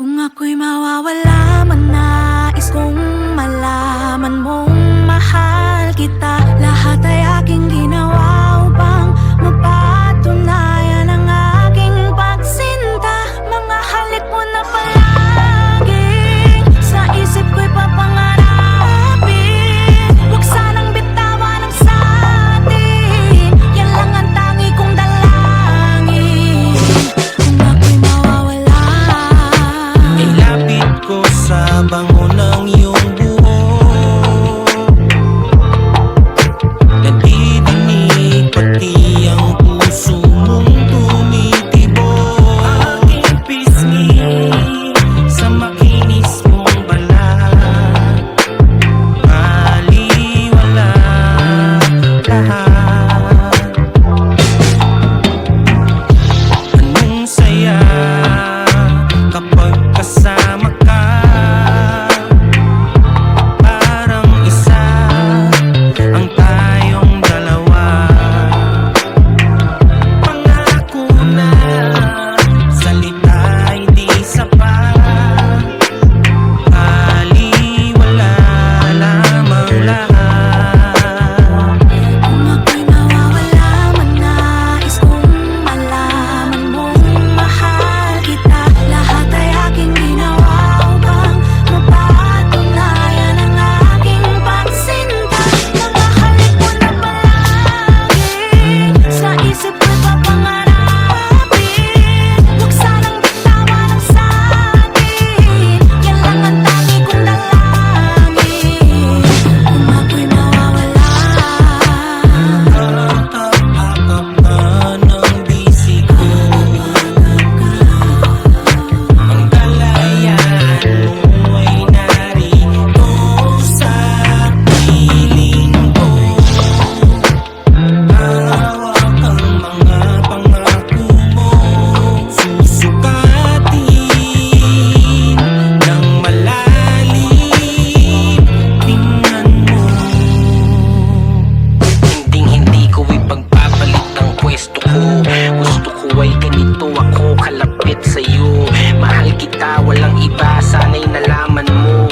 Kung ako'y mawawala man, nais kong malaman mong mahal kita. Lahat ay aking ginawa upang mapatunayan ang aking pagsinta. Mga halik mo na palagi sa isip ko'y papangarapin. Huwag sanang bitawan ang sa'tin, yan lang ang tangi kong dalangin. Kung ako'y mawawala, ilapit ko sa bango ng iyong buhok. Nadidinig pati ang puso mong tumitibok. Aking pisngi sa makinis mong balat, baliwala lahat. Anong saya kapag kasama ka, parang isa ang tayong dalawa. Pangako na salita hindi sapat, baliwala lamang lahat. kung ako'y mawawala man, nais kong malaman mong mahal kita. Lahat ay aking ginawa upang mapatunayan ang aking pagsinta. Mga halik mo na palagi sa isip ko'y papangarapin. Huwag sanang bitawan ang sa'tin, yan lang ang tangi kong dalangin. Kung ako'y mawawala, Akap-akap ka ng bisig ko, ang kalayaan mo ay narito sa piling ko. Hawak ang mga pangako mo, susukatin ng malalim. Tingnan mo, hinding-hindi ko ipagpapalit ang pwesto ko. Gusto ko ay ganito ako kalapit sa'yo. Mahal kita, walang iba, sana'y nalaman mo.